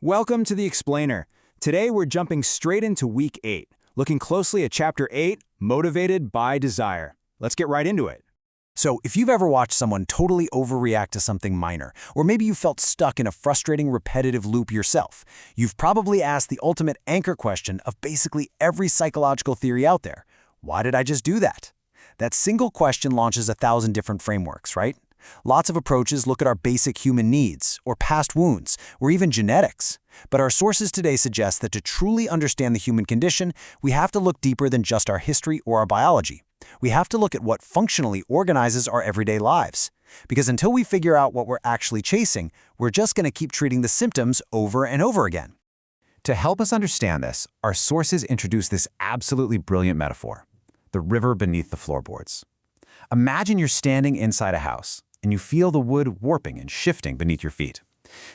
Welcome to The Explainer. Today we're jumping straight into Week 8, looking closely at Chapter 8, Motivated by Desire. Let's get right into it. So, if you've ever watched someone totally overreact to something minor, or maybe you felt stuck in a frustrating repetitive loop yourself, you've probably asked the ultimate anchor question of basically every psychological theory out there. Why did I just do that? That single question launches 1,000 different frameworks, right? Lots of approaches look at our basic human needs, or past wounds, or even genetics. But our sources today suggest that to truly understand the human condition, we have to look deeper than just our history or our biology. We have to look at what functionally organizes our everyday lives. Because until we figure out what we're actually chasing, we're just going to keep treating the symptoms over and over again. To help us understand this, our sources introduce this absolutely brilliant metaphor: the river beneath the floorboards. Imagine you're standing inside a house, and you feel the wood warping and shifting beneath your feet.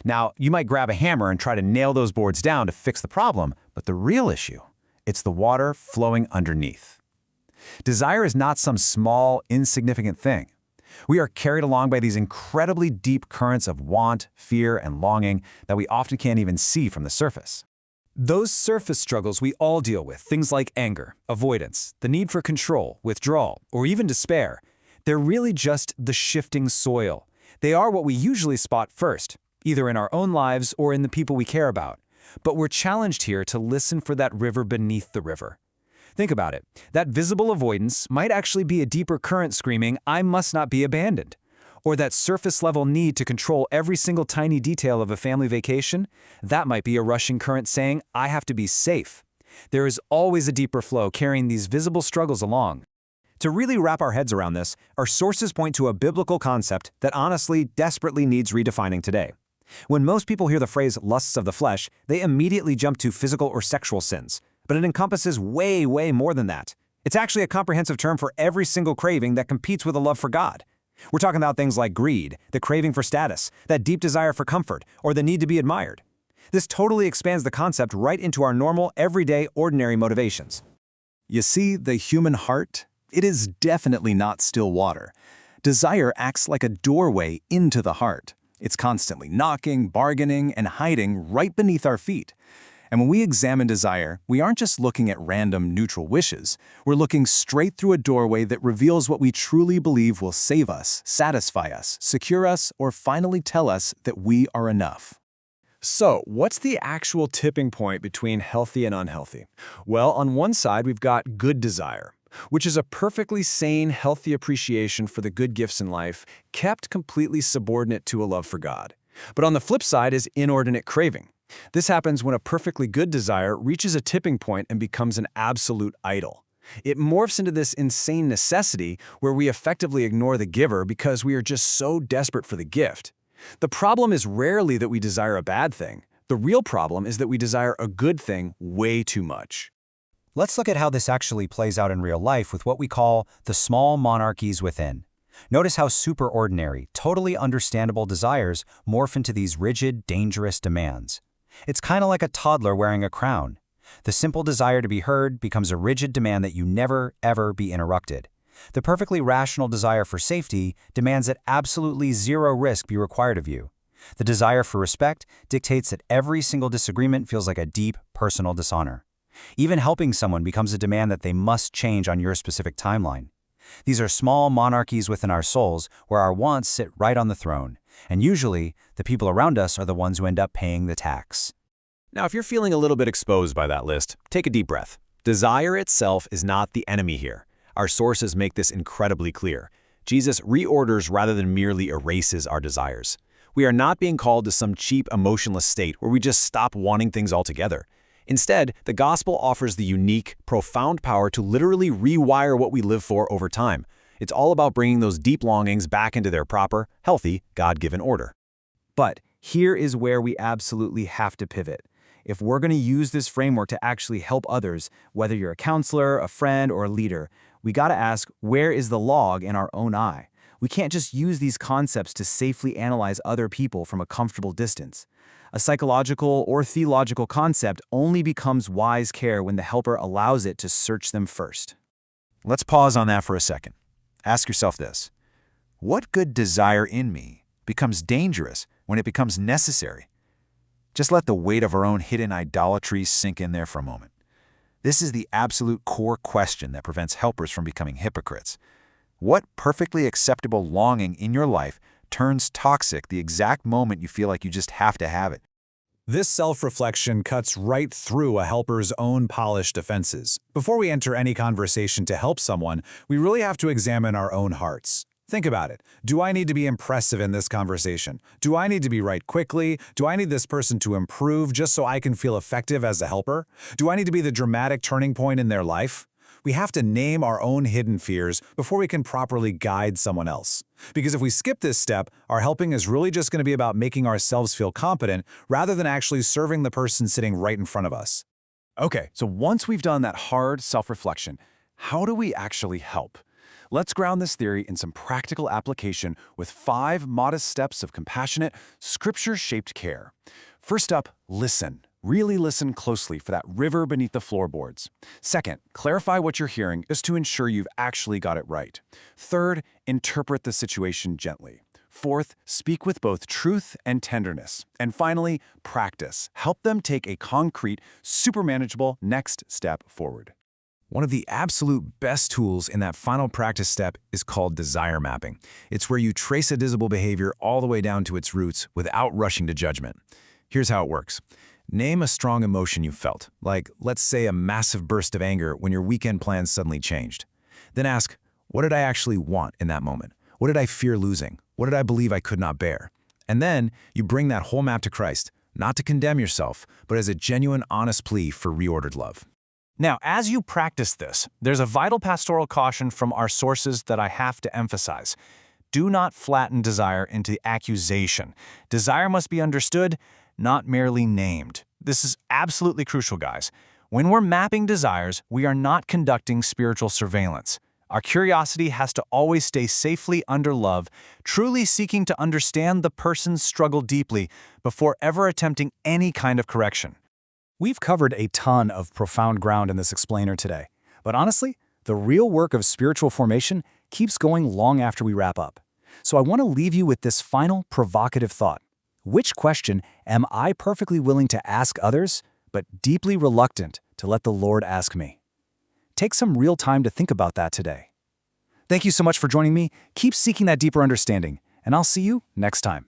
Now, you might grab a hammer and try to nail those boards down to fix the problem, but the real issue, it's the water flowing underneath. Desire is not some small, insignificant thing. We are carried along by these incredibly deep currents of want, fear, and longing that we often can't even see from the surface. Those surface struggles we all deal with, things like anger, avoidance, the need for control, withdrawal, or even despair, they're really just the shifting soil. They are what we usually spot first, either in our own lives or in the people we care about. But we're challenged here to listen for that river beneath the river. Think about it. That visible avoidance might actually be a deeper current screaming, "I must not be abandoned." Or that surface-level need to control every single tiny detail of a family vacation, that might be a rushing current saying, "I have to be safe." There is always a deeper flow carrying these visible struggles along. To really wrap our heads around this, our sources point to a biblical concept that honestly desperately needs redefining today. When most people hear the phrase lusts of the flesh, they immediately jump to physical or sexual sins. But it encompasses way more than that. It's actually a comprehensive term for every single craving that competes with a love for God. We're talking about things like greed, the craving for status, that deep desire for comfort, or the need to be admired. This totally expands the concept right into our normal, everyday, ordinary motivations. You see, the human heart? It is definitely not still water. Desire acts like a doorway into the heart. It's constantly knocking, bargaining, and hiding right beneath our feet. And when we examine desire, we aren't just looking at random, neutral wishes. We're looking straight through a doorway that reveals what we truly believe will save us, satisfy us, secure us, or finally tell us that we are enough. So, what's the actual tipping point between healthy and unhealthy? Well, on one side, we've got good desire, which is a perfectly sane, healthy appreciation for the good gifts in life, kept completely subordinate to a love for God. But on the flip side is inordinate craving. This happens when a perfectly good desire reaches a tipping point and becomes an absolute idol. It morphs into this insane necessity where we effectively ignore the giver because we are just so desperate for the gift. The problem is rarely that we desire a bad thing. The real problem is that we desire a good thing way too much. Let's look at how this actually plays out in real life with what we call the small monarchies within. Notice how superordinary, totally understandable desires morph into these rigid, dangerous demands. It's kind of like a toddler wearing a crown. The simple desire to be heard becomes a rigid demand that you never, ever be interrupted. The perfectly rational desire for safety demands that absolutely zero risk be required of you. The desire for respect dictates that every single disagreement feels like a deep, personal dishonor. Even helping someone becomes a demand that they must change on your specific timeline. These are small monarchies within our souls where our wants sit right on the throne. And usually, the people around us are the ones who end up paying the tax. Now, if you're feeling a little bit exposed by that list, take a deep breath. Desire itself is not the enemy here. Our sources make this incredibly clear. Jesus reorders rather than merely erases our desires. We are not being called to some cheap, emotionless state where we just stop wanting things altogether. Instead, the gospel offers the unique, profound power to literally rewire what we live for over time. It's all about bringing those deep longings back into their proper, healthy, God-given order. But here is where we absolutely have to pivot. If we're going to use this framework to actually help others, whether you're a counselor, a friend, or a leader, we got to ask, where is the log in our own eye? We can't just use these concepts to safely analyze other people from a comfortable distance. A psychological or theological concept only becomes wise care when the helper allows it to search them first. Let's pause on that for a second. Ask yourself this: what good desire in me becomes dangerous when it becomes necessary? Just let the weight of our own hidden idolatry sink in there for a moment. This is the absolute core question that prevents helpers from becoming hypocrites. What perfectly acceptable longing in your life turns toxic the exact moment you feel like you just have to have it? This self-reflection cuts right through a helper's own polished defenses. Before we enter any conversation to help someone, we really have to examine our own hearts. Think about it. Do I need to be impressive in this conversation? Do I need to be right quickly? Do I need this person to improve just so I can feel effective as a helper? Do I need to be the dramatic turning point in their life? We have to name our own hidden fears before we can properly guide someone else. Because if we skip this step, our helping is really just going to be about making ourselves feel competent rather than actually serving the person sitting right in front of us. Okay, so once we've done that hard self-reflection, how do we actually help? Let's ground this theory in some practical application with 5 modest steps of compassionate, scripture-shaped care. First up, listen. Really listen closely for that river beneath the floorboards. Second, clarify what you're hearing is to ensure you've actually got it right. Third, interpret the situation gently. Fourth, speak with both truth and tenderness. And finally, practice. Help them take a concrete, super manageable next step forward. One of the absolute best tools in that final practice step is called desire mapping. It's where you trace a disable behavior all the way down to its roots without rushing to judgment. Here's how it works. Name a strong emotion you felt, like, let's say, a massive burst of anger when your weekend plans suddenly changed. Then ask, what did I actually want in that moment? What did I fear losing? What did I believe I could not bear? And then you bring that whole map to Christ, not to condemn yourself, but as a genuine, honest plea for reordered love. Now, as you practice this, there's a vital pastoral caution from our sources that I have to emphasize. Do not flatten desire into accusation. Desire must be understood, not merely named. This is absolutely crucial, guys. When we're mapping desires, we are not conducting spiritual surveillance. Our curiosity has to always stay safely under love, truly seeking to understand the person's struggle deeply before ever attempting any kind of correction. We've covered a ton of profound ground in this explainer today, but honestly, the real work of spiritual formation keeps going long after we wrap up. So I want to leave you with this final provocative thought. Which question am I perfectly willing to ask others, but deeply reluctant to let the Lord ask me? Take some real time to think about that today. Thank you so much for joining me. Keep seeking that deeper understanding, and I'll see you next time.